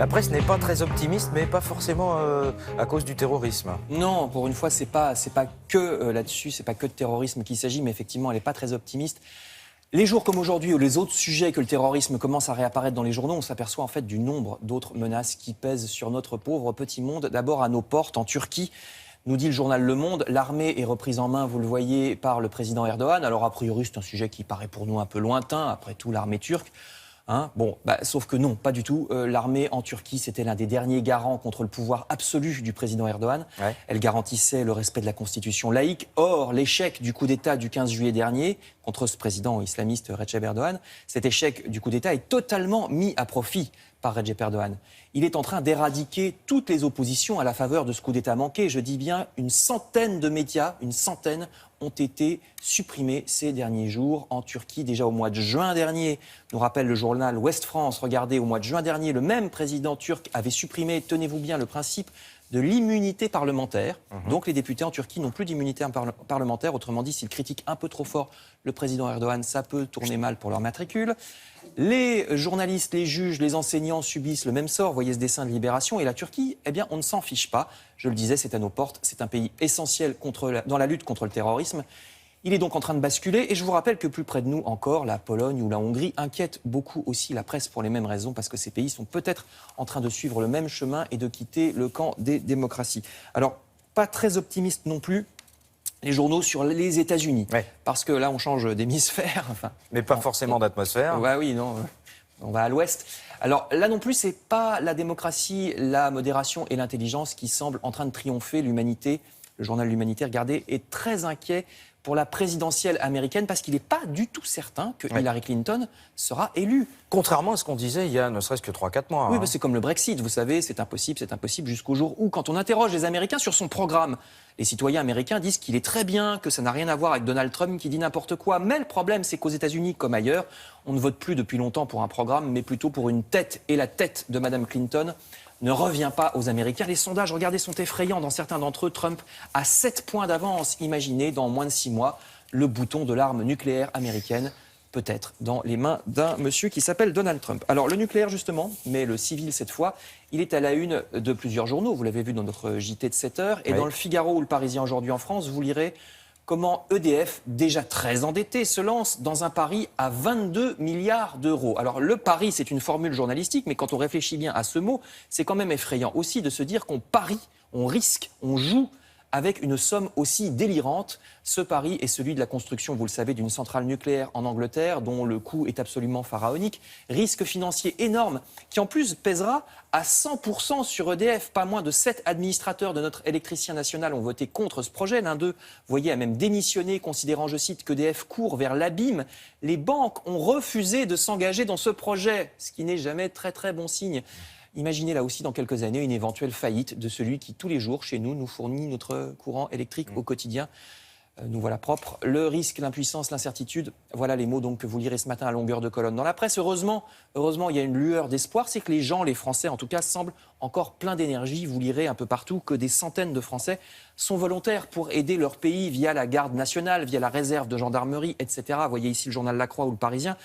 La presse n'est pas très optimiste, mais pas forcément à cause du terrorisme. Non, pour une fois, c'est pas que là-dessus, c'est pas que de terrorisme qu'il s'agit, mais effectivement, elle n'est pas très optimiste. Les jours comme aujourd'hui, où les autres sujets que le terrorisme commencent à réapparaître dans les journaux, on s'aperçoit en fait du nombre d'autres menaces qui pèsent sur notre pauvre petit monde. D'abord à nos portes, en Turquie, nous dit le journal Le Monde, l'armée est reprise en main, vous le voyez, par le président Erdogan. Alors a priori, c'est un sujet qui paraît pour nous un peu lointain, après tout l'armée turque. Sauf que non, pas du tout. L'armée en Turquie, c'était l'un des derniers garants contre le pouvoir absolu du président Erdogan. Ouais. Elle garantissait le respect de la constitution laïque. Or, l'échec du coup d'État du 15 juillet dernier contre ce président islamiste Recep Erdogan, cet échec du coup d'État est totalement mis à profit par Recep Erdogan. Il est en train d'éradiquer toutes les oppositions à la faveur de ce coup d'État manqué. Je dis bien une centaine de médias, ont été supprimés ces derniers jours en Turquie. Déjà au mois de juin dernier, nous rappelle le journal Ouest France, regardez, au mois de juin dernier, le même président turc avait supprimé, tenez-vous bien, le principe de l'immunité parlementaire. Donc les députés en Turquie n'ont plus d'immunité parlementaire. Autrement dit, s'ils critiquent un peu trop fort le président Erdogan, ça peut tourner mal pour leur matricule. Les journalistes, les juges, les enseignants subissent le même sort. Voyez ce dessin de Libération. Et la Turquie, eh bien, on ne s'en fiche pas. Je le disais, c'est à nos portes. C'est un pays essentiel dans la lutte contre le terrorisme. Il est donc en train de basculer. Et je vous rappelle que plus près de nous encore, la Pologne ou la Hongrie inquiètent beaucoup aussi la presse pour les mêmes raisons, parce que ces pays sont peut-être en train de suivre le même chemin et de quitter le camp des démocraties. Alors, pas très optimiste non plus. Les journaux sur les États-Unis. Ouais. Parce que là, on change d'hémisphère. Mais pas forcément d'atmosphère. Ouais, oui, non. On va à l'ouest. Alors là non plus, c'est pas la démocratie, la modération et l'intelligence qui semblent en train de triompher. L'Humanité, le journal L'Humanité, regardez, est très inquiet pour la présidentielle américaine parce qu'il n'est pas du tout certain que Hillary Clinton sera élue. Contrairement à ce qu'on disait il y a ne serait-ce que 3-4 mois. Oui, c'est comme le Brexit, vous savez, c'est impossible jusqu'au jour où, quand on interroge les Américains sur son programme, les citoyens américains disent qu'il est très bien, que ça n'a rien à voir avec Donald Trump qui dit n'importe quoi. Mais le problème, c'est qu'aux États-Unis, comme ailleurs, on ne vote plus depuis longtemps pour un programme, mais plutôt pour une tête. Et la tête de Mme Clinton ne revient pas aux Américains. Les sondages, regardez, sont effrayants. Dans certains d'entre eux, Trump a 7 points d'avance. Imaginez, dans moins de 6 mois, le bouton de l'arme nucléaire américaine peut-être dans les mains d'un monsieur qui s'appelle Donald Trump. Alors le nucléaire justement, mais le civil cette fois, il est à la une de plusieurs journaux. Vous l'avez vu dans notre JT de 7 heures. Et dans le Figaro ou le Parisien aujourd'hui en France, vous lirez comment EDF, déjà très endetté, se lance dans un pari à 22 milliards d'euros. Alors le pari, c'est une formule journalistique, mais quand on réfléchit bien à ce mot, c'est quand même effrayant aussi de se dire qu'on parie, on risque, on joue avec une somme aussi délirante. Ce pari est celui de la construction, vous le savez, d'une centrale nucléaire en Angleterre, dont le coût est absolument pharaonique. Risque financier énorme, qui en plus pèsera à 100% sur EDF. Pas moins de 7 administrateurs de notre électricien national ont voté contre ce projet. L'un d'eux, vous voyez, a même démissionné, considérant, je cite, qu'EDF court vers l'abîme. Les banques ont refusé de s'engager dans ce projet, ce qui n'est jamais très très bon signe. Imaginez là aussi dans quelques années une éventuelle faillite de celui qui tous les jours chez nous fournit notre courant électrique au quotidien. Nous voilà propres. Le risque, l'impuissance, l'incertitude, voilà les mots donc que vous lirez ce matin à longueur de colonne dans la presse. Heureusement, il y a une lueur d'espoir, c'est que les gens, les Français en tout cas, semblent encore pleins d'énergie. Vous lirez un peu partout que des centaines de Français sont volontaires pour aider leur pays via la garde nationale, via la réserve de gendarmerie, etc. Vous voyez ici le journal La Croix ou le Parisien.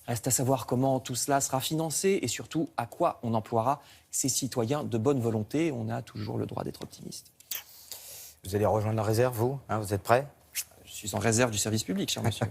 Reste à savoir comment tout cela sera financé et surtout à quoi on emploiera ces citoyens de bonne volonté. On a toujours le droit d'être optimiste. Vous allez rejoindre la réserve, vous ? Vous êtes prêt ? Je suis en réserve du service public, cher monsieur.